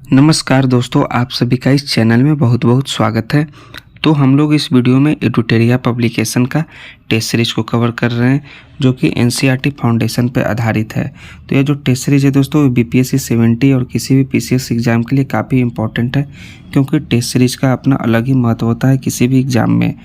नमस्कार दोस्तों, आप सभी का इस चैनल में बहुत बहुत स्वागत है। तो हम लोग इस वीडियो में एडुटेरिया पब्लिकेशन का टेस्ट सीरीज को कवर कर रहे हैं, जो कि एनसीईआरटी फाउंडेशन पर आधारित है। तो यह जो टेस्ट सीरीज है दोस्तों, बीपीएससी 70 और किसी भी पीसीएस एग्ज़ाम के लिए काफ़ी इंपॉर्टेंट है, क्योंकि टेस्ट सीरीज का अपना अलग ही महत्व होता है किसी भी एग्ज़ाम में।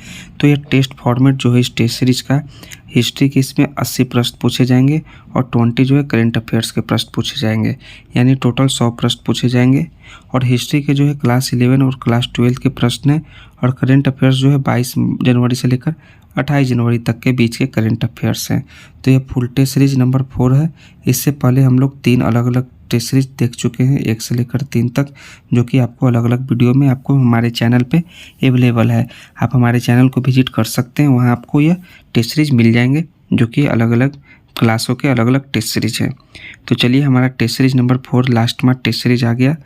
तो यह टेस्ट फॉर्मेट जो है इस टेस्ट सीरीज का, हिस्ट्री के इसमें 80 प्रश्न पूछे जाएंगे और 20 जो है करंट अफेयर्स के प्रश्न पूछे जाएंगे, यानी टोटल 100 प्रश्न पूछे जाएंगे। और हिस्ट्री के जो है क्लास 11 और क्लास 12 के प्रश्न हैं, और करंट अफेयर्स जो है 22 जनवरी से लेकर 28 जनवरी तक के बीच के करंट अफेयर्स हैं। तो यह फुल टेस्ट सीरीज नंबर 4 है। इससे पहले हम लोग 3 अलग अलग टेस्ट सीरीज देख चुके हैं, 1 से लेकर 3 तक, जो कि आपको अलग अलग वीडियो में आपको हमारे चैनल पे अवेलेबल है। आप हमारे चैनल को विजिट कर सकते हैं, वहाँ आपको यह टेस्ट सीरीज मिल जाएंगे, जो कि अलग अलग क्लासों के अलग अलग टेस्ट सीरीज है। तो चलिए, हमारा टेस्ट सीरीज नंबर 4 लास्ट में टेस्ट सीरीज आ गया।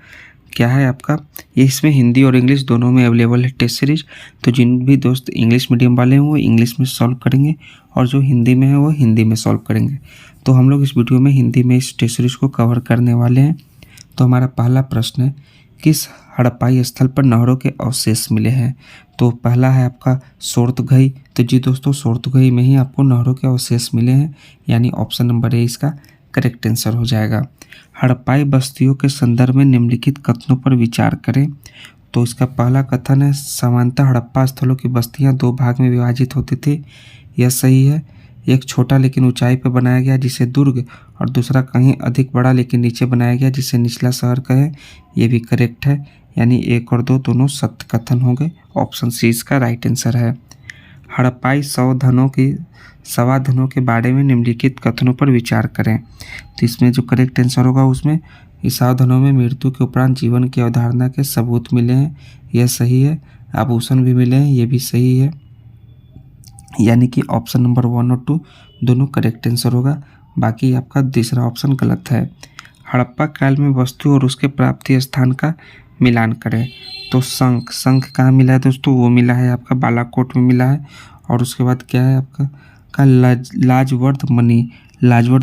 क्या है आपका, ये इसमें हिंदी और इंग्लिश दोनों में अवेलेबल है टेस्ट सीरीज। तो जिन भी दोस्त इंग्लिश मीडियम वाले हैं वो इंग्लिश में सॉल्व करेंगे, और जो हिंदी में है वो हिंदी में सॉल्व करेंगे। तो हम लोग इस वीडियो में हिंदी में इस टेस्ट सीरीज को कवर करने वाले हैं। तो हमारा पहला प्रश्न है, किस हड़प्पाई स्थल पर नहरों के अवशेष मिले हैं? तो पहला है आपका सोर्तघई। तो जी दोस्तों, सोर्तघई में ही आपको नहरों के अवशेष मिले हैं, यानी ऑप्शन नंबर ए इसका करेक्ट आंसर हो जाएगा। हड़प्पाई बस्तियों के संदर्भ में निम्नलिखित कथनों पर विचार करें। तो इसका पहला कथन है, सामान्यतः हड़प्पा स्थलों की बस्तियां 2 भाग में विभाजित होती थी। यह सही है। एक छोटा लेकिन ऊंचाई पर बनाया गया जिसे दुर्ग, और दूसरा कहीं अधिक बड़ा लेकिन नीचे बनाया गया जिसे निचला शहर कहें। यह भी करेक्ट है, यानी 1 और 2 दोनों सत्य कथन हो गए। ऑप्शन सी इसका राइट आंसर है। हड़प्पाई संवाधनों के बारे में निम्नलिखित कथनों पर विचार करें। तो इसमें जो करेक्ट आंसर होगा, उसमें इस सावधानों में मृत्यु के उपरांत जीवन की अवधारणा के सबूत मिले हैं, यह सही है। आभूषण भी मिले हैं, यह भी सही है, यानी कि ऑप्शन नंबर 1 और 2 दोनों करेक्ट आंसर होगा। बाकी आपका तीसरा ऑप्शन गलत है। हड़प्पा काल में वस्तु और उसके प्राप्ति स्थान का मिलान करें। तो शंख कहाँ मिला है दोस्तों? वो मिला है आपका बालाकोट में मिला है। और उसके बाद क्या है आपका लाजवर्ध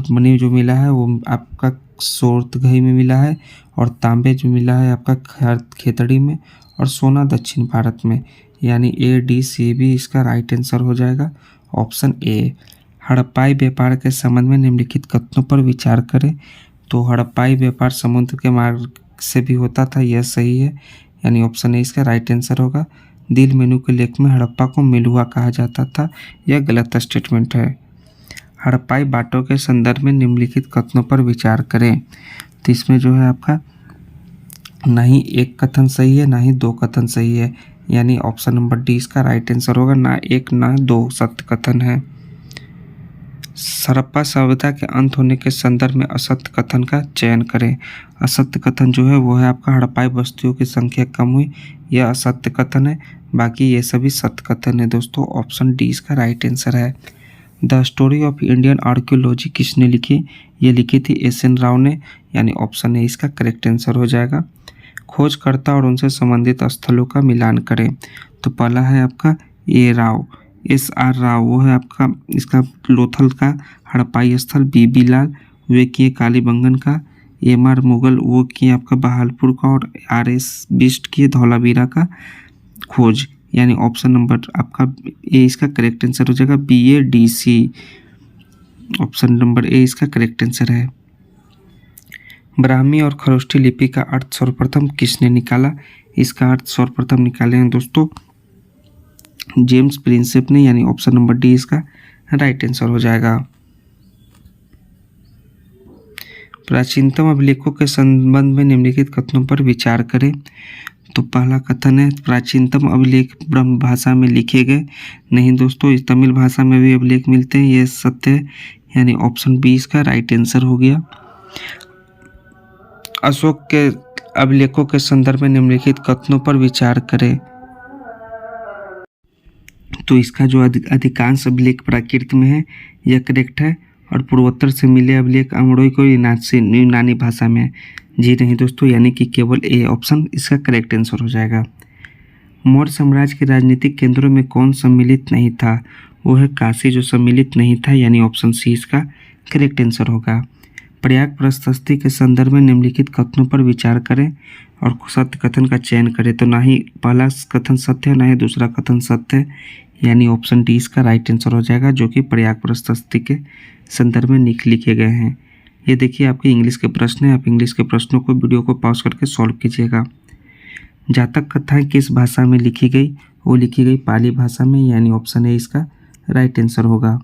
मणि जो मिला है वो आपका सोर्तघई में मिला है। और तांबे जो मिला है आपका खेतड़ी में। और सोना दक्षिण भारत में, यानी ADCB इसका राइट आंसर हो जाएगा, ऑप्शन ए। हड़प्पाई व्यापार के संबंध में निम्नलिखित कथनों पर विचार करें। तो हड़प्पाई व्यापार समुद्र के मार्ग से भी होता था, यह सही है, यानी ऑप्शन ए इसका राइट आंसर होगा। दिल मेनू के लेख में हड़प्पा को मेलुआ कहा जाता था, यह गलत स्टेटमेंट है। हड़प्पाई बाटों के संदर्भ में निम्नलिखित कथनों पर विचार करें। तो इसमें जो है आपका ना ही 1 कथन सही है, ना ही 2 कथन सही है, यानी ऑप्शन नंबर डी इसका राइट आंसर होगा। ना 1 ना 2 सत्य कथन है। हड़प्पा सभ्यता के अंत होने के संदर्भ में असत्य कथन का चयन करें। असत्य कथन जो है वो है आपका हड़प्पाई बस्तियों की संख्या कम हुई, यह असत्य कथन है। बाकी ये सभी सत्य कथन है दोस्तों, ऑप्शन डी इसका राइट आंसर है। The story of Indian archaeology किसने लिखी? ये लिखी थी SN राव ने, यानी ऑप्शन ए इसका करेक्ट आंसर हो जाएगा। खोजकर्ता और उनसे संबंधित स्थलों का मिलान करें। तो पहला है आपका राव, SR राव, वो है आपका इसका लोथल का हड़प्पाई स्थल। BB लाल, वे किए कालीबंगन का। MR मुगल, वो किए आपका बहालपुर का। और RS बिष्ट किए धौलावीरा का खोज, यानी ऑप्शन नंबर आपका ए इसका करेक्ट आंसर हो जाएगा। BADC, ऑप्शन नंबर ए इसका करेक्ट आंसर है। ब्राह्मी और खरोष्ठी लिपि का अर्थ सर्वप्रथम किसने निकाला? इसका अर्थ सर्वप्रथम निकाले हैं दोस्तों जेम्स प्रिंसेप ने, यानी ऑप्शन नंबर डी इसका राइट आंसर हो जाएगा। प्राचीनतम अभिलेखों के संबंध में निम्नलिखित कथनों पर विचार करें। तो पहला कथन है, प्राचीनतम अभिलेख ब्रह्म भाषा में लिखे गए। नहीं दोस्तों, इस तमिल भाषा में भी अभिलेख मिलते हैं, यह सत्य है, यानी ऑप्शन बी इसका राइट आंसर हो गया। अशोक के अभिलेखों के संदर्भ में निम्नलिखित कथनों पर विचार करें। तो इसका जो अधिकांश अभिलेख प्राकृत में है, यह करेक्ट है। और पूर्वोत्तर से मिले अभिलेख अमरोई को यूनानी भाषा में। जी नहीं दोस्तों, यानी कि केवल ए ऑप्शन इसका करेक्ट आंसर हो जाएगा। मौर्य साम्राज्य के राजनीतिक केंद्रों में कौन सम्मिलित नहीं था? वो है काशी, जो सम्मिलित नहीं था, यानी ऑप्शन सी इसका करेक्ट आंसर होगा। प्रयाग प्रशस्ति के संदर्भ में निम्नलिखित कथनों पर विचार करें। और सत्य कथन का चयन करें तो ना ही पहला कथन सत्य है ना ही दूसरा कथन सत्य है, यानी ऑप्शन डी इसका राइट आंसर हो जाएगा, जो कि प्रयाग प्रशस्ति के संदर्भ में लिखे गए हैं। ये देखिए आपके इंग्लिश के प्रश्न हैं, आप इंग्लिश के प्रश्नों को वीडियो को पॉज करके सॉल्व कीजिएगा। जातक कथाएं किस भाषा में लिखी गई? वो लिखी गई पाली भाषा में, यानी ऑप्शन ए इसका राइट आंसर होगा।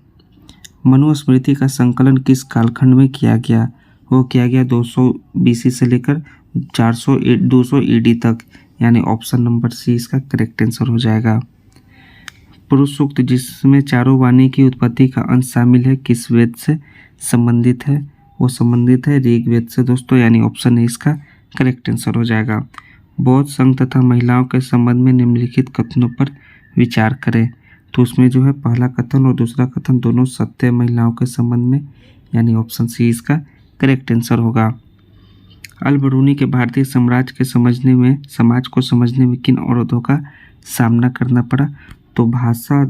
मनुस्मृति का संकलन किस कालखंड में किया गया? वो किया गया 200 BC से लेकर 200 AD तक, यानी ऑप्शन नंबर सी इसका करेक्ट आंसर हो जाएगा। पुरुष सूक्त जिसमें चारों वाणी की उत्पत्ति का अंश शामिल है किस वेद से संबंधित है? वो संबंधित है ऋग्वेद से दोस्तों, यानी ऑप्शन ए इसका करेक्ट आंसर हो जाएगा। बौद्ध संघ तथा महिलाओं के संबंध में निम्नलिखित कथनों पर विचार करें। तो उसमें जो है पहला कथन और दूसरा कथन दोनों सत्य है महिलाओं के संबंध में, यानी ऑप्शन सी इसका करेक्ट आंसर होगा। अल बरूनी के भारतीय समाज को समझने में किन अवरोधों का सामना करना पड़ा? तो भाषा,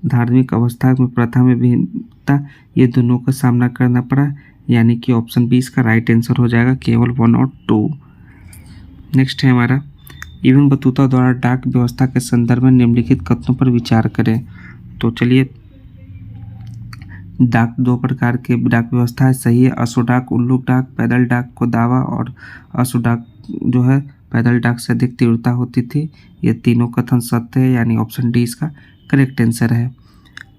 धार्मिक अवस्था में प्रथा में भिन्नता, ये दोनों का सामना करना पड़ा, यानी कि ऑप्शन बी इसका राइट आंसर हो जाएगा, केवल 1 और 2। नेक्स्ट है हमारा इब्न बतूता द्वारा डाक व्यवस्था के संदर्भ में निम्नलिखित कथनों पर विचार करें। तो चलिए, डाक 2 प्रकार के डाक व्यवस्था है, सही है अश्व डाक, उल्लूक डाक, पैदल डाक को दावा, और अश्व डाक जो है पैदल डाक से अधिक तीव्रता होती थी। ये तीनों कथन सत्य है, यानी ऑप्शन डी इसका करेक्ट आंसर है।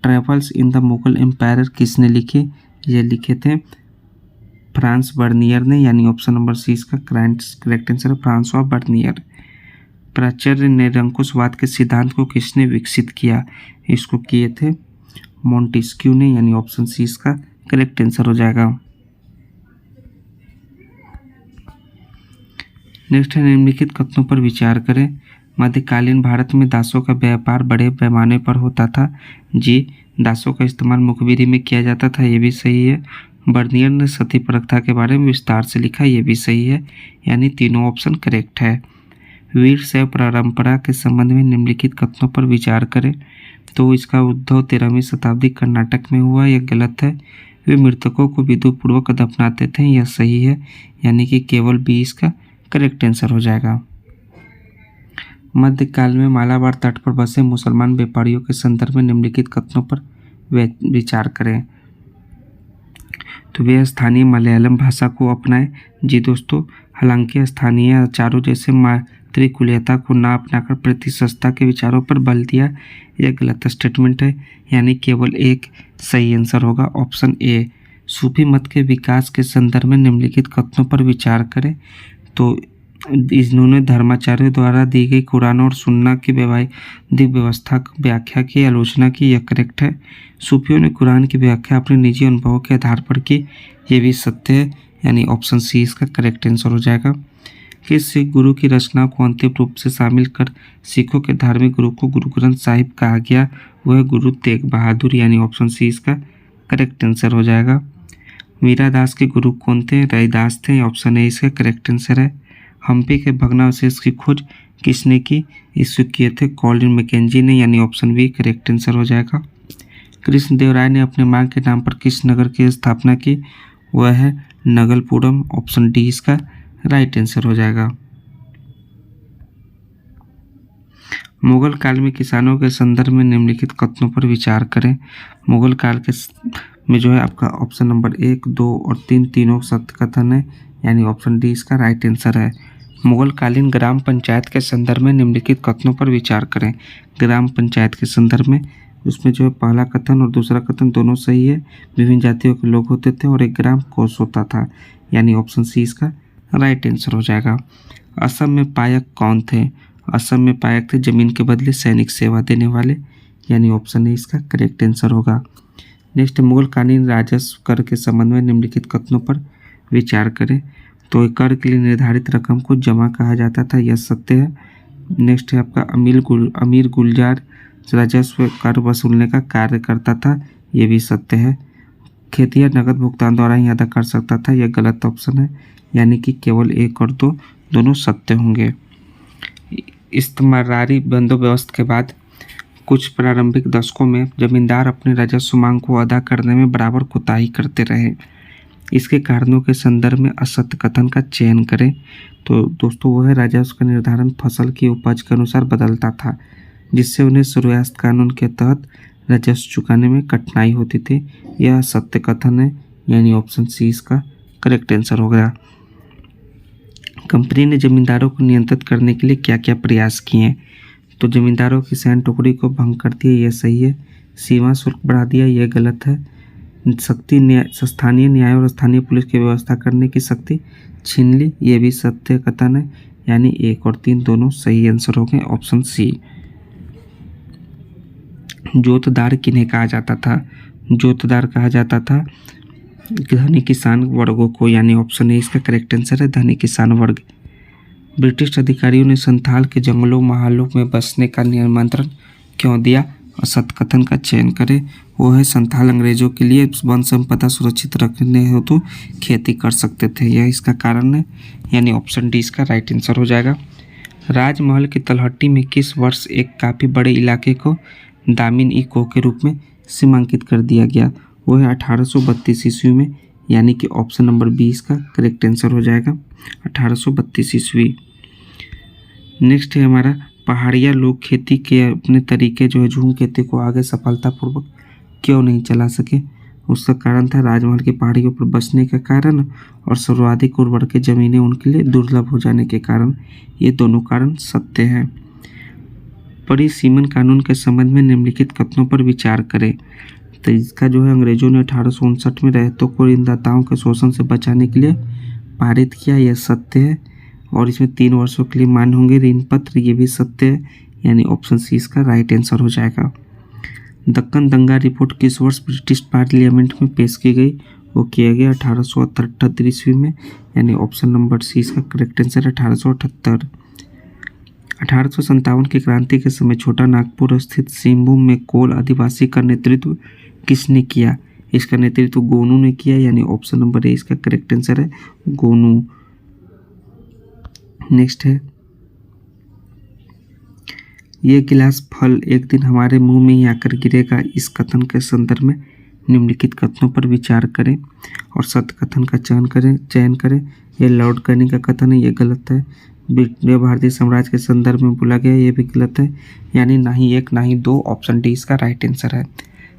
Travels in the Mughal empire किसने लिखे? ये लिखे थे फ्रांस बर्नियर ने, यानी ऑप्शन नंबर सी इसका करेक्ट आंसर है, फ्रांसवा बर्नियर। प्राचार्य निरंकुशवाद के सिद्धांत को किसने विकसित किया? इसको किए थे मोंटेस्क्यू ने, यानी ऑप्शन सी इसका करेक्ट आंसर हो जाएगा। नेक्स्ट है निम्नलिखित कथनों पर विचार करें। मध्यकालीन भारत में दासों का व्यापार बड़े पैमाने पर होता था। जी, दासों का इस्तेमाल मुखबिरी में किया जाता था, ये भी सही है। बर्नियर ने सती प्रथा के बारे में विस्तार से लिखा, ये भी सही है, यानी तीनों ऑप्शन करेक्ट है। वीर शैव परंपरा के संबंध में निम्नलिखित कथनों पर विचार करें। तो इसका उद्भव 13वीं शताब्दी कर्नाटक में हुआ, यह गलत है। वे मृतकों को विधिपूर्वक दफनाते थे, यह सही है, यानी कि केवल बी इसका करेक्ट आंसर हो जाएगा। मध्यकाल में मालाबार तट पर बसे मुसलमान व्यापारियों के संदर्भ में निम्नलिखित कथनों पर विचार करें। तो वे स्थानीय मलयालम भाषा को अपनाए। जी दोस्तों, हालांकि स्थानीय आचारों जैसे मातृकुल्यता को ना अपनाकर प्रतिशतता के विचारों पर बल दिया, यह गलत स्टेटमेंट है, यानी केवल एक सही आंसर होगा, ऑप्शन ए। सूफी मत के विकास के संदर्भ में निम्नलिखित कथनों पर विचार करें। तो इन्होंने धर्माचार्यों द्वारा दी गई कुरान और सुन्ना की वैवाहिक व्यवस्था व्याख्या की आलोचना की, यह करेक्ट है। सूफियों ने कुरान की व्याख्या अपने निजी अनुभवों के आधार पर की, ये भी सत्य है, यानी ऑप्शन सी इसका करेक्ट आंसर हो जाएगा। किस सिख गुरु की रचना को अंतिम रूप से शामिल कर सिखों के धार्मिक गुरु को गुरु ग्रंथ साहिब कहा गया? वह गुरु तेग बहादुर, यानी ऑप्शन सी इसका करेक्ट आंसर हो जाएगा। मीरा दास के गुरु कौन थे? रैदास थे, ऑप्शन ए इसका करेक्ट आंसर है। हम्पी के भग्नावशेष की खोज किसने की? इसको किए थे कॉलिन मैकेंजी ने, यानी ऑप्शन बी करेक्ट आंसर हो जाएगा। कृष्णदेवराय ने अपने मां के नाम पर किस नगर की स्थापना की? वह है नगलपुरम, ऑप्शन डी इसका राइट आंसर हो जाएगा। मुगल काल में किसानों के संदर्भ में निम्नलिखित कथनों पर विचार करें। मुगल काल के में जो है आपका ऑप्शन नंबर 1, 2 और 3 तीनों सत्य कथन है, यानी ऑप्शन डी इसका राइट आंसर है। मुगल कालीन ग्राम पंचायत के संदर्भ में निम्नलिखित कथनों पर विचार करें। ग्राम पंचायत के संदर्भ में उसमें जो है पहला कथन और दूसरा कथन दोनों सही है। विभिन्न जातियों के लोग होते थे और एक ग्राम कोष होता था, यानी ऑप्शन सी इसका राइट आंसर हो जाएगा। असम में पायक कौन थे? असम में पायक थे जमीन के बदले सैनिक सेवा देने वाले, यानी ऑप्शन ए इसका करेक्ट आंसर होगा। नेक्स्ट, मुगल कालीन राजस्व कर के संबंध में निम्नलिखित कथनों पर विचार करें। तो कर के लिए निर्धारित रकम को जमा कहा जाता था, यह सत्य है। नेक्स्ट है आपका अमीर गुलजार राजस्व कर वसूलने का कार्य करता था, यह भी सत्य है। खेतिया नकद भुगतान द्वारा ही अदा कर सकता था, यह गलत ऑप्शन है, यानी कि केवल 1 और 2 दोनों सत्य होंगे। इस्तमरारी बंदोबस्त के बाद कुछ प्रारंभिक दशकों में जमींदार अपने राजस्व मांग को अदा करने में बराबर कोताही करते रहे। इसके कारणों के संदर्भ में असत्य कथन का चयन करें। तो दोस्तों वह राजस्व का निर्धारण फसल की उपज के अनुसार बदलता था, जिससे उन्हें सूर्यास्त कानून के तहत राजस्व चुकाने में कठिनाई होती थी। यह सत्य कथन है, यानी ऑप्शन सी इसका करेक्ट आंसर हो गया। कंपनी ने जमींदारों को नियंत्रित करने के लिए क्या क्या प्रयास किए? तो जमींदारों की सैन्य टुकड़ी को भंग कर दिया, यह सही है। सीमा शुल्क बढ़ा दिया, यह गलत है। स्थानीय न्याय और स्थानीय पुलिस की व्यवस्था करने की शक्ति छीन ली, यह भी सत्य कथन है, यानी 1 और 3 दोनों सही आंसर हो गए, ऑप्शन सी। जोतदार किन्हें कहा जाता था? जोतदार कहा जाता था धनी किसान वर्गों को, यानी ऑप्शन ए इसका करेक्ट आंसर है, धनी किसान वर्ग। ब्रिटिश अधिकारियों ने संथाल के जंगलों महालों में बसने का निमंत्रण क्यों दिया? असत कथन का चयन करें। वो है संथाल अंग्रेजों के लिए वन संपदा सुरक्षित रखने हेतु खेती कर सकते थे, यह इसका कारण है, यानी ऑप्शन डी इसका राइट आंसर हो जाएगा। राजमहल की तलहटी में किस वर्ष एक काफ़ी बड़े इलाके को दामिन ई कोह के रूप में सीमांकित कर दिया गया? वो है 1832 ईस्वी में, यानी कि ऑप्शन नंबर बी इसका करेक्ट आंसर हो जाएगा, 1832 ईस्वी। नेक्स्ट है हमारा, पहाड़िया लोग खेती के अपने तरीके जो है झूम खेती को आगे सफलतापूर्वक क्यों नहीं चला सके? उसका कारण था राजमहल की पहाड़ियों पर बसने का कारण और सर्वाधिक उर्वरक जमीनें उनके लिए दुर्लभ हो जाने के कारण। ये दोनों कारण सत्य हैं। परिसीमन कानून के संबंध में निम्नलिखित कथनों पर विचार करें। तो इसका जो है अंग्रेजों ने 1859 में रैयतों को ऋणदाताओं के शोषण से बचाने के लिए पारित किया, यह सत्य है। और इसमें 3 वर्षों के लिए मान्य होंगे ऋण पत्र, ये भी सत्य है, यानी ऑप्शन सी इसका राइट आंसर हो जाएगा। दक्कन दंगा रिपोर्ट किस वर्ष ब्रिटिश पार्लियामेंट में पेश की गई? वो किया गया 1878 ईस्वी में, यानी ऑप्शन नंबर सी इसका करेक्ट आंसर है, 1878। 1857 की क्रांति के समय छोटा नागपुर स्थित सिंहभूम में कोल आदिवासी का नेतृत्व किसने किया? इसका नेतृत्व गोनू ने किया, यानी ऑप्शन नंबर ए इसका करेक्ट आंसर है, गोनू। नेक्स्ट है, ये गिलास फल एक दिन हमारे मुंह में ही आकर गिरेगा, इस कथन के संदर्भ में निम्नलिखित कथनों पर विचार करें और सत्य कथन का चयन करें। यह लॉर्ड कैनिंग का कथन है, यह गलत है। भारतीय साम्राज्य के संदर्भ में बोला गया, यह भी गलत है, यानी ना ही 1 ना ही 2, ऑप्शन डी इसका राइट आंसर है।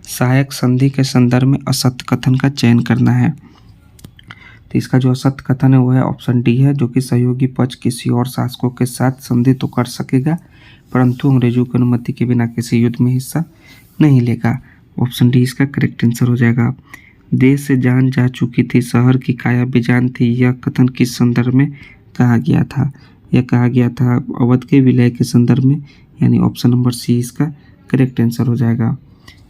सहायक संधि के संदर्भ में असत्य कथन का चयन करना है। तो इसका जो असत्य कथन है वो है ऑप्शन डी है, जो कि सहयोगी पक्ष किसी और शासकों के साथ संधि तो कर सकेगा परंतु अंग्रेजों की अनुमति के बिना किसी युद्ध में हिस्सा नहीं लेगा। ऑप्शन डी इसका करेक्ट आंसर हो जाएगा। देश से जान जा चुकी थी, शहर की काया बेजान थी, यह कथन किस संदर्भ में कहा गया था? यह कहा गया था अवध के विलय के संदर्भ में, यानी ऑप्शन नंबर सी इसका करेक्ट आंसर हो जाएगा।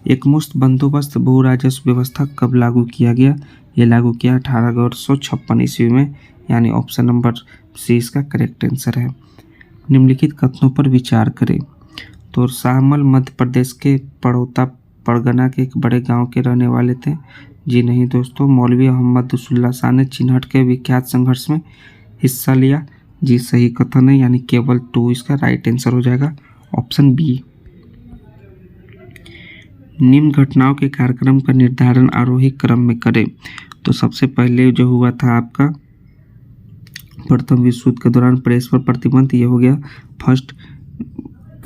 एकमुश्त बंदोबस्त भू राजस्व व्यवस्था कब लागू किया गया? यह लागू किया 1856 ईस्वी में, यानी ऑप्शन नंबर सी इसका करेक्ट आंसर है। निम्नलिखित कथनों पर विचार करें। तो शाहमल मध्य प्रदेश के पड़ौता परगना के एक बड़े गांव के रहने वाले थे। जी नहीं दोस्तों, मौलवी अहमद रसूलुल्लाह शाह ने चिन्हट के विख्यात संघर्ष में हिस्सा लिया। जी सही कथन है, यानी केवल 2 इसका राइट आंसर हो जाएगा, ऑप्शन बी। निम्न घटनाओं के कार्यक्रम का निर्धारण आरोही क्रम में करें। तो सबसे पहले जो हुआ था आपका प्रथम विश्व युद्ध के दौरान प्रेस पर प्रतिबंध, ये हो गया फर्स्ट।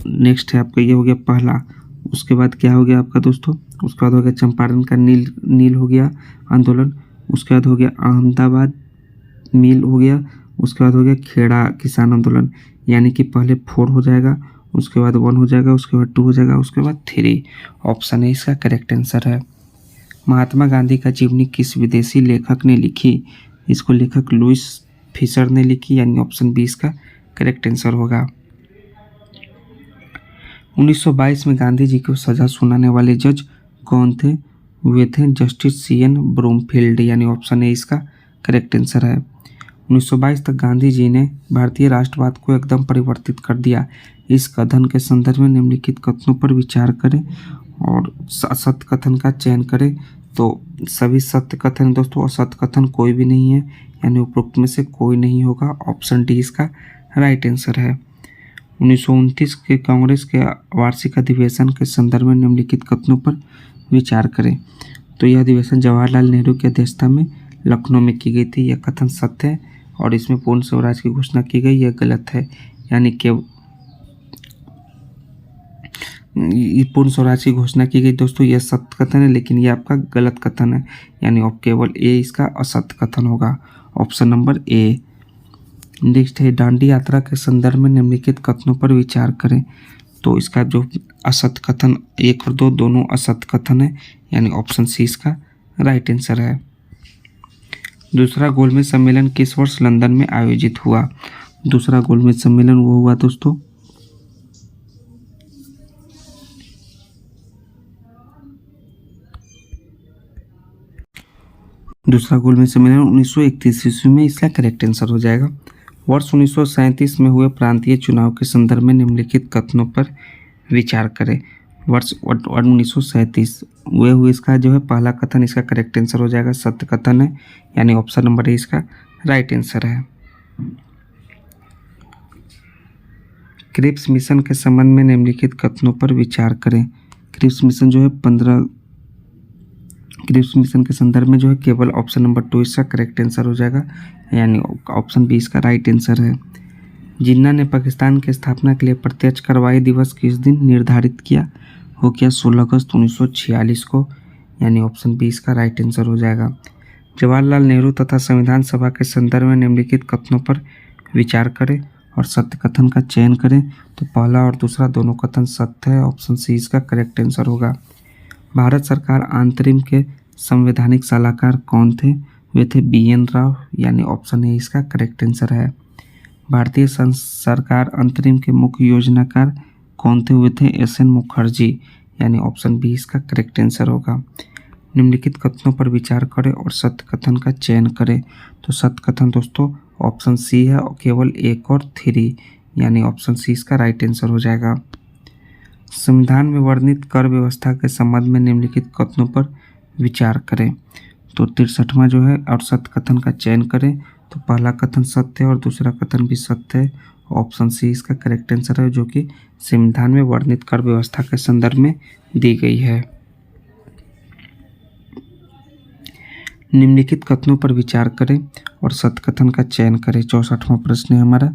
नेक्स्ट है आपका ये हो गया पहला। उसके बाद क्या हो गया आपका दोस्तों? उसके बाद हो गया चंपारण का नील हो गया आंदोलन। उसके बाद हो गया अहमदाबाद मिल हो गया। उसके बाद हो गया खेड़ा किसान आंदोलन, यानी कि पहले 4 हो जाएगा, उसके बाद 1 हो जाएगा, उसके बाद 2 हो जाएगा, उसके बाद 3। ऑप्शन ए इसका करेक्ट आंसर है। महात्मा गांधी का जीवनी किस विदेशी लेखक ने लिखी? इसको लेखक लुइस फिशर ने लिखी, यानी ऑप्शन बी इसका करेक्ट आंसर होगा। 1922 में गांधी जी को सजा सुनाने वाले जज कौन थे? वे थे जस्टिस CN ब्रूमफील्ड, यानी ऑप्शन ए इसका करेक्ट आंसर है। 1922 तक गांधी जी ने भारतीय राष्ट्रवाद को एकदम परिवर्तित कर दिया। इस कथन के संदर्भ में निम्नलिखित कथनों पर विचार करें और सत्य कथन का चयन करें। तो सभी सत्य कथन दोस्तों, असत्य कथन कोई भी नहीं है, यानी उपरोक्त में से कोई नहीं होगा, ऑप्शन डी इसका राइट आंसर है। 1929 के कांग्रेस के वार्षिक अधिवेशन के संदर्भ में निम्नलिखित कथनों पर विचार करें। तो यह अधिवेशन जवाहरलाल नेहरू की अध्यक्षता में लखनऊ में की गई थी, यह कथन सत्य है, और इसमें पूर्ण स्वराज की घोषणा की गई, यह गलत है। यानी कि पूर्ण स्वराज की घोषणा की गई दोस्तों, यह सत्य कथन है, लेकिन यह आपका गलत कथन है। यानी अब केवल ए इसका असत्य कथन होगा, ऑप्शन नंबर ए। नेक्स्ट है दांडी यात्रा के संदर्भ में निम्नलिखित कथनों पर विचार करें। तो इसका जो असत्य कथन 1 और 2 दोनों असत्य कथन है, यानी ऑप्शन सी इसका राइट आंसर है। दूसरा गोलमेज सम्मेलन किस वर्ष लंदन में आयोजित हुआ? दूसरा गोलमेज सम्मेलन वो हुआ दोस्तों दूसरा गोलमेज सम्मेलन 1931 ईस्वी में, इसका करेक्ट आंसर हो जाएगा। वर्ष 1937 में हुए प्रांतीय चुनाव के संदर्भ में निम्नलिखित कथनों पर विचार करें। वर्ष 1937 हुए इसका जो है पहला कथन, इसका करेक्ट आंसर हो जाएगा सत्य कथन है, यानी ऑप्शन नंबर ए इसका राइट आंसर है। क्रिप्स मिशन के संबंध में निम्नलिखित कथनों पर विचार करें। क्रिप्स मिशन जो है 15 क्रिप्स मिशन के संदर्भ में जो है केवल ऑप्शन नंबर 2 इसका करेक्ट आंसर हो जाएगा, यानी ऑप्शन बी इसका राइट आंसर है। जिन्ना ने पाकिस्तान की स्थापना के लिए प्रत्यक्ष कार्रवाई दिवस किस दिन निर्धारित किया? हो गया 16 अगस्त 1946 को, यानी ऑप्शन बी इसका राइट आंसर हो जाएगा। जवाहरलाल नेहरू तथा संविधान सभा के संदर्भ में निम्नलिखित कथनों पर विचार करें और सत्य कथन का चयन करें। तो पहला और दूसरा दोनों कथन सत्य है, ऑप्शन सी इसका करेक्ट आंसर होगा। भारत सरकार अंतरिम के संवैधानिक सलाहकार कौन थे? वे थे BN राव, यानी ऑप्शन ए इसका करेक्ट आंसर है। भारतीय सरकार अंतरिम के मुख्य योजनाकार कौन थे? वे थे SN मुखर्जी, यानी ऑप्शन बी इसका करेक्ट आंसर होगा। निम्नलिखित कथनों पर विचार करें और सत्य कथन का चयन करें। तो सत्य कथन दोस्तों ऑप्शन सी है, और केवल 1 और 3, यानी ऑप्शन सी इसका राइट आंसर हो जाएगा। संविधान में वर्णित कर व्यवस्था के संबंध में निम्नलिखित कथनों पर विचार करें। तो 63वां जो है और सत्य कथन का चयन करें। तो पहला कथन सत्य है और दूसरा कथन भी सत्य है, ऑप्शन सी इसका करेक्ट आंसर है, जो कि संविधान में वर्णित कर व्यवस्था के संदर्भ में दी गई है। निम्नलिखित कथनों पर विचार करें और सत्य कथन का चयन करें। 64वां प्रश्न है हमारा।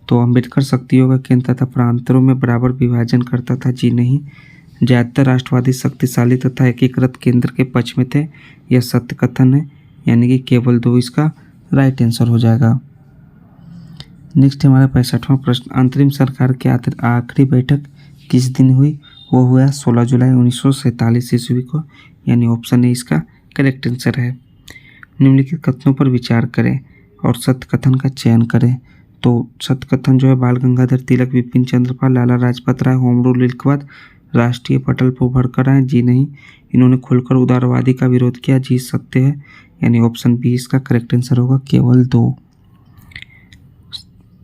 तो अम्बेडकर शक्तियों का केंद्र तथा प्रांतों में बराबर विभाजन करता था? जी नहीं। ज्यादातर राष्ट्रवादी शक्तिशाली तथा एकीकृत केंद्र के पक्ष में थे, यह सत्य कथन है, यानी कि केवल 2 इसका राइट आंसर हो जाएगा। नेक्स्ट हमारा 65वां प्रश्न। अंतरिम सरकार की आखिरी बैठक किस दिन हुई? वो हुआ 16 जुलाई 1947 ईस्वी को, यानी ऑप्शन ए इसका करेक्ट आंसर है। निम्नलिखित कथनों पर विचार करें और सत्य कथन का चयन करें। तो सत्य कथन जो है बाल गंगाधर तिलक, विपिन चंद्र पाल, लाला लाजपत राय होम रूल के बाद राष्ट्रीय पटल पर उभर कर आए? जी नहीं। इन्होंने खुलकर उदारवादी का विरोध किया? जी सत्य है, यानी ऑप्शन बी इसका करेक्ट आंसर होगा, केवल 2।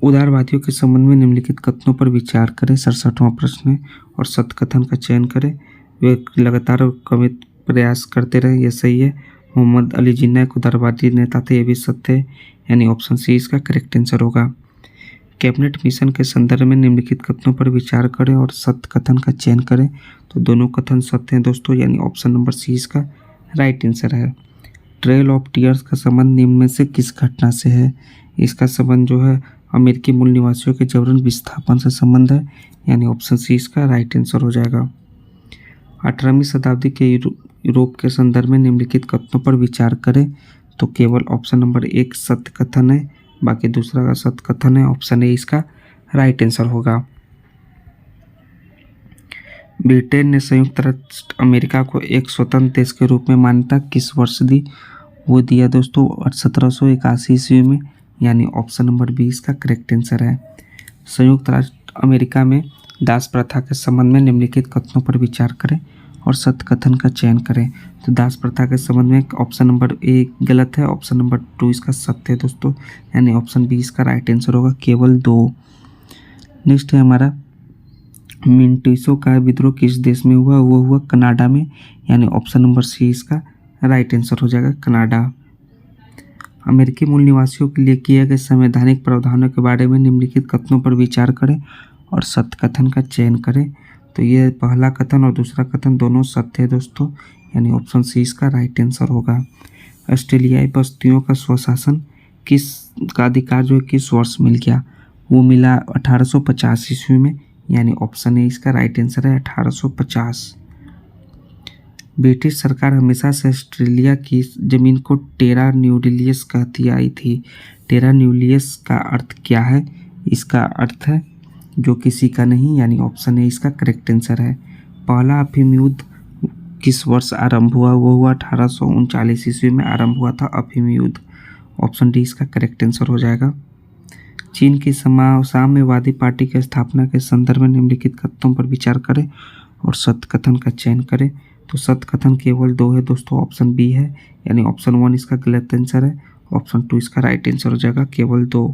उदारवादियों के संबंध में निम्नलिखित कथनों पर विचार करें। 67वां प्रश्न है और सत्य कथन का चयन करें। वे लगातार कमित प्रयास करते रहे, यह सही है। मोहम्मद अली जिन्ना एक उदारवादी नेता थे, यह भी सत्य है, यानी ऑप्शन सी इसका करेक्ट आंसर होगा। कैबिनेट मिशन के संदर्भ में निम्नलिखित कथनों पर विचार करें और सत्य कथन का चयन करें। तो दोनों कथन सत्य हैं दोस्तों, यानी ऑप्शन नंबर सी इसका राइट आंसर है। ट्रेल ऑफ टीयर्स का संबंध निम्न में से किस घटना से है? इसका संबंध जो है अमेरिकी मूल निवासियों के जबरन विस्थापन से संबंध है, यानी ऑप्शन सी इसका राइट आंसर हो जाएगा। 18वीं शताब्दी के यूरोप के संदर्भ में निम्नलिखित कथनों पर विचार करें। तो केवल ऑप्शन नंबर 1 सत्य कथन है, बाकी दूसरा का सत्य कथन है, ऑप्शन ए इसका राइट आंसर होगा। ब्रिटेन ने संयुक्त राष्ट्र अमेरिका को एक स्वतंत्र देश के रूप में मान्यता किस वर्ष दी? वो दिया दोस्तों 1781 ईस्वी में, यानी ऑप्शन नंबर बी इसका करेक्ट आंसर है। संयुक्त राष्ट्र अमेरिका में दास प्रथा के संबंध में निम्नलिखित कथनों पर विचार करें और सत्य कथन का चयन करें। तो दास प्रथा के संबंध में ऑप्शन नंबर ए गलत है, ऑप्शन नंबर 2 इसका सत्य है दोस्तों, यानी ऑप्शन बी इसका राइट आंसर होगा, केवल 2। नेक्स्ट है हमारा मिंटीसो का विद्रोह किस देश में हुआ? वो हुआ कनाडा में, यानी ऑप्शन नंबर सी इसका राइट आंसर हो जाएगा, कनाडा। अमेरिकी मूल निवासियों के लिए किए गए संवैधानिक प्रावधानों के बारे में निम्नलिखित कथनों पर विचार करें और सत्य कथन का चयन करें। तो ये पहला कथन और दूसरा कथन दोनों सत्य है दोस्तों, यानी ऑप्शन सी इसका राइट आंसर होगा। ऑस्ट्रेलियाई बस्तियों का स्वशासन किस का अधिकार जो है किस वर्ष मिल गया, वो मिला 1850 ईस्वी में, यानी ऑप्शन ए इसका राइट आंसर है 1850। ब्रिटिश सरकार हमेशा से ऑस्ट्रेलिया की ज़मीन को टेरा न्यूलियस कहती आई थी। टेरा न्यूलियस का अर्थ क्या है? इसका अर्थ है जो किसी का नहीं, यानी ऑप्शन ए इसका करेक्ट आंसर है। पहला अफीम युद्ध किस वर्ष आरंभ हुआ? वो हुआ 1839 ईस्वी में आरंभ हुआ था अफीम युद्ध। ऑप्शन डी इसका करेक्ट आंसर हो जाएगा। चीन की साम्यवादी पार्टी की स्थापना के संदर्भ में निम्नलिखित कथनों पर विचार करें और सत्य कथन का चयन करें। तो सत्य कथन केवल 2 है दोस्तों, ऑप्शन बी है, यानी ऑप्शन 1 इसका गलत आंसर है, ऑप्शन 2 इसका राइट आंसर हो जाएगा, केवल 2।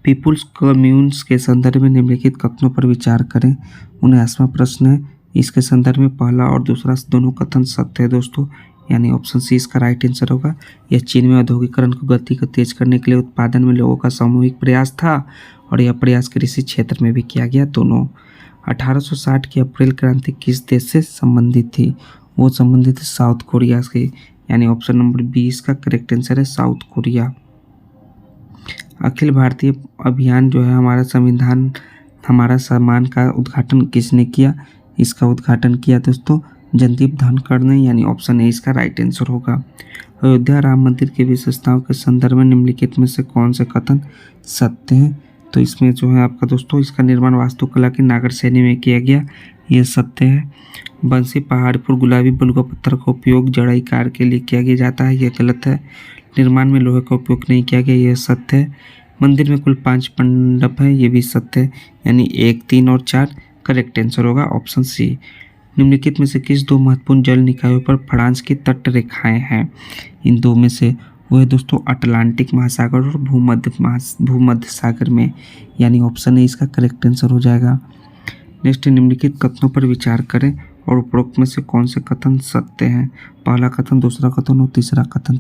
पीपुल्स कम्यून्स के संदर्भ में निम्नलिखित कथनों पर विचार करें। 19वां प्रश्न है, इसके संदर्भ में पहला और दूसरा दोनों कथन सत्य है दोस्तों, यानी ऑप्शन सी इसका राइट आंसर होगा। यह चीन में औद्योगिकरण को गति को तेज करने के लिए उत्पादन में लोगों का सामूहिक प्रयास था और यह प्रयास कृषि क्षेत्र में भी किया गया। दोनों 1860 की अप्रैल क्रांति किस देश से संबंधित थी? वो संबंधित है साउथ कोरिया से, यानी ऑप्शन नंबर बी इसका करेक्ट आंसर है, साउथ कोरिया। अखिल भारतीय अभियान जो है हमारा संविधान हमारा सम्मान का उद्घाटन किसने किया? इसका उद्घाटन किया दोस्तों जगदीप धनखड़ ने, यानी ऑप्शन ए इसका राइट आंसर होगा। अयोध्या राम मंदिर की विशेषताओं के संदर्भ में निम्नलिखित में से कौन से कथन सत्य हैं? तो इसमें जो है आपका दोस्तों इसका निर्माण वास्तुकला की नागर शैली में किया गया, यह सत्य है। बंसी पहाड़पुर गुलाबी बलुआ पत्थर का उपयोग जड़ाई कार के लिए किया जाता है, यह गलत है। निर्माण में लोहे का उपयोग नहीं किया गया, यह सत्य है। मंदिर में कुल 5 मंडप है, ये भी सत्य है, यानी 1, 3 और 4 करेक्ट आंसर होगा, ऑप्शन सी। निम्नलिखित में से किस 2 महत्वपूर्ण जल निकायों पर फ्रांस की तट रेखाएं हैं? इन 2 में से वो है दोस्तों अटलांटिक महासागर और भूमध्य सागर में, यानी ऑप्शन ए इसका करेक्ट आंसर हो जाएगा। नेक्स्ट, निम्नलिखित कथनों पर विचार करें और उपरोक्त में से कौन से कथन सत्य हैं? पहला कथन, दूसरा कथन और तीसरा कथन।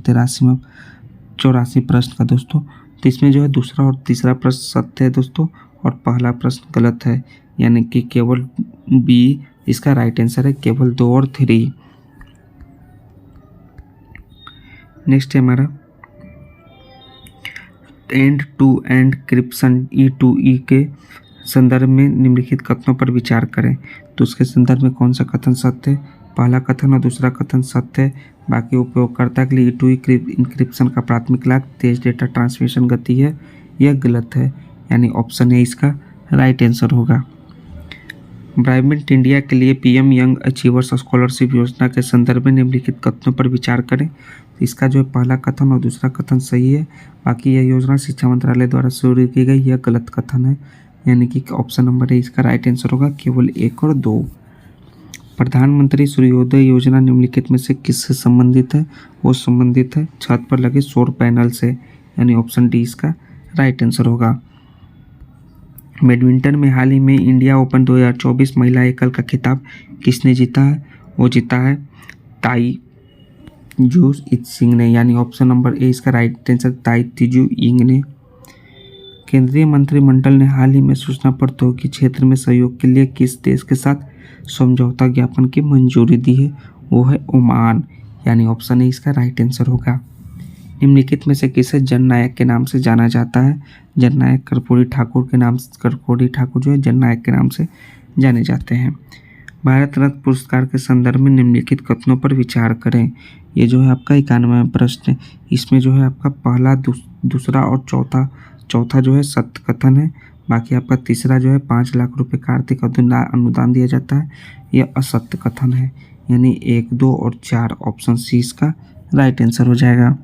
84 प्रश्न का दोस्तों, तो इसमें जो है दूसरा और तीसरा प्रश्न सत्य है दोस्तों और पहला प्रश्न गलत है, यानी कि केवल बी इसका राइट आंसर है, केवल 2 और 3। नेक्स्ट है हमारा एंड टू एंड क्रिप्शन E2E के संदर्भ में निम्नलिखित कथनों पर विचार करें। तो उसके संदर्भ में कौन सा कथन सत्य है? पहला कथन और दूसरा कथन सत्य है। बाकी उपयोगकर्ता के लिए E2E इंक्रिप्शन का प्राथमिक लाभ तेज डेटा ट्रांसमिशन गति है, यह गलत है, यानी ऑप्शन ए इसका राइट आंसर होगा। ब्राइवेंट इंडिया के लिए PM यंग अचीवर्स स्कॉलरशिप योजना के संदर्भ में निम्नलिखित कथनों पर विचार करें। इसका जो है पहला कथन और दूसरा कथन सही है। बाकी यह योजना शिक्षा मंत्रालय द्वारा शुरू की गई, यह गलत कथन है, यानी कि ऑप्शन नंबर ए इसका राइट आंसर होगा, केवल 1 और 2। प्रधानमंत्री सूर्योदय योजना निम्नलिखित में से किससे संबंधित है? वो संबंधित है छत पर लगे सौर पैनल से, यानी ऑप्शन डी इसका राइट आंसर होगा। बैडमिंटन में हाल ही में इंडिया ओपन 2024 महिला एकल का खिताब किसने जीता है? वो जीता है ताई जू सिंह ने, यानी ऑप्शन नंबर ए इसका राइट आंसर, ताई तिजू यिंग ने। केंद्रीय मंत्रिमंडल ने हाल ही में सूचना प्रौद्योगिकी क्षेत्र में सहयोग के लिए किस देश के साथ समझौता ज्ञापन की मंजूरी दी है? वो है ओमान, यानी ऑप्शन ए इसका राइट आंसर होगा। निम्नलिखित में से किसे जननायक के नाम से जाना जाता है? जननायक कर्पूरी ठाकुर के नाम कर्पूरी ठाकुर जो है जननायक के नाम से जाने जाते हैं। भारत रत्न पुरस्कार के संदर्भ में निम्नलिखित कथनों पर विचार करें। ये जो है आपका 91वां प्रश्न है। इसमें जो है आपका पहला दूसरा और चौथा जो है सत्य कथन है। बाकी आपका तीसरा जो है 5 लाख रुपए का आर्थिक अनुदान दिया जाता है, यह असत्य कथन है, यानी 1, 2 और 4 ऑप्शन सी इसका राइट आंसर हो जाएगा।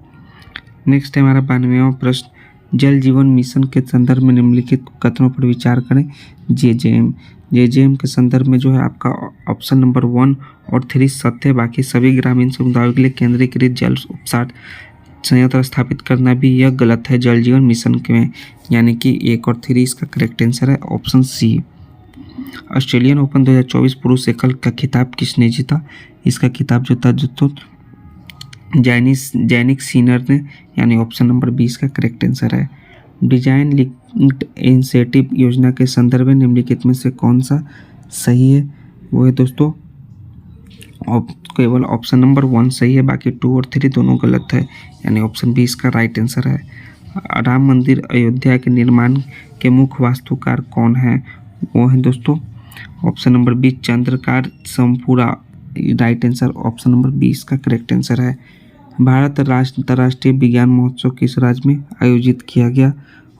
नेक्स्ट है हमारा 92वां प्रश्न, जल जीवन मिशन के संदर्भ में निम्नलिखित कथनों पर विचार करें। JJM के संदर्भ में जो है आपका ऑप्शन नंबर 1 और 3 सत्य है। बाकी सभी ग्रामीण समुदायों के लिए केंद्रीकृत जल उपसार संयंत्र स्थापित करना भी यह गलत है जल जीवन मिशन में, यानी कि 1 और 3 इसका करेक्ट आंसर है, ऑप्शन सी। ऑस्ट्रेलियन ओपन 2024 पुरुष एकल का खिताब किसने जीता? इसका खिताब जो था जैनिक सीनर ने, यानी ऑप्शन नंबर 20 का करेक्ट आंसर है। डिजाइन लिंक्ड इंसेंटिव योजना के संदर्भ में निम्नलिखित में से कौन सा सही है? वो है दोस्तों केवल ऑप्शन नंबर 1 सही है, बाकी 2 और 3 दोनों गलत है, यानी ऑप्शन बी इसका राइट आंसर है। राम मंदिर अयोध्या के निर्माण के मुख्य वास्तुकार कौन है? वो है दोस्तों ऑप्शन नंबर बी चंद्रकार संपूरा, right answer option number B इसका करेक्ट आंसर है। भारत अंतर्राष्ट्रीय विज्ञान महोत्सव किस राज्य में आयोजित किया गया?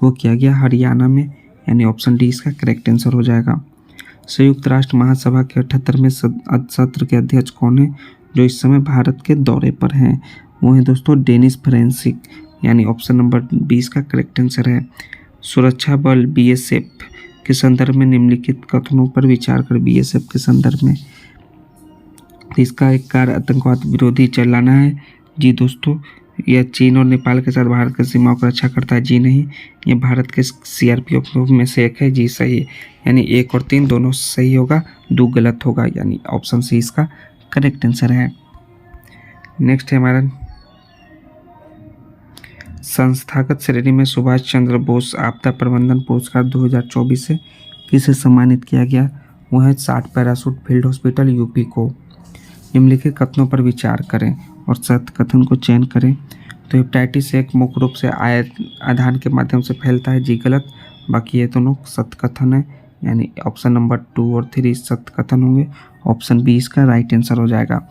वो किया गया हरियाणा में, यानी ऑप्शन डी इसका करेक्ट आंसर हो जाएगा। संयुक्त राष्ट्र महासभा के 78वें सत्र के अध्यक्ष कौन है जो इस समय भारत के दौरे पर हैं? वो है दोस्तों डेनिस फ्रांसिस, यानी ऑप्शन नंबर 20 का करेक्ट आंसर है। सुरक्षा बल बीएसएफ के संदर्भ में निम्नलिखित कथनों पर विचार कर। बीएसएफ के संदर्भ में इसका एक कार्य आतंकवाद विरोधी चलाना है। जी दोस्तों, यह चीन और नेपाल के साथ भारत की सीमाओं की रक्षा करता है। जी नहीं, यह भारत के सीआरपीएफ में से एक है। जी सही है, यानी 1 और 3 दोनों सही होगा, 2 गलत होगा, यानी ऑप्शन सी इसका करेक्ट आंसर है। नेक्स्ट है हमारा संस्थागत श्रेणी में सुभाष चंद्र बोस आपदा प्रबंधन पुरस्कार 2024 से किसे सम्मानित किया गया? वो है 60 पैराशूट फील्ड हॉस्पिटल यूपी को। निम्नलिखित कथनों पर विचार करें और सत्य कथन को चयन करें। तो हेपेटाइटिस एक मुख्य रूप से आदान के माध्यम से फैलता है। जी गलत, बाकी ये दोनों सत्य कथन है, यानी ऑप्शन नंबर 2 और 3 सत्य कथन होंगे। ऑप्शन बी इसका राइट आंसर हो जाएगा।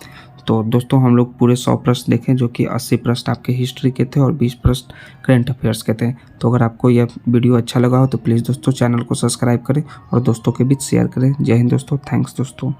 तो दोस्तों हम लोग पूरे 100 प्रश्न देखें, जो कि 80 प्रश्न आपके हिस्ट्री के थे और 20 प्रश्न करंट अफेयर्स के थे। तो अगर आपको यह वीडियो अच्छा लगा हो तो प्लीज़ दोस्तों चैनल को सब्सक्राइब करें और दोस्तों के बीच शेयर करें। जय हिंद दोस्तों, थैंक्स दोस्तों।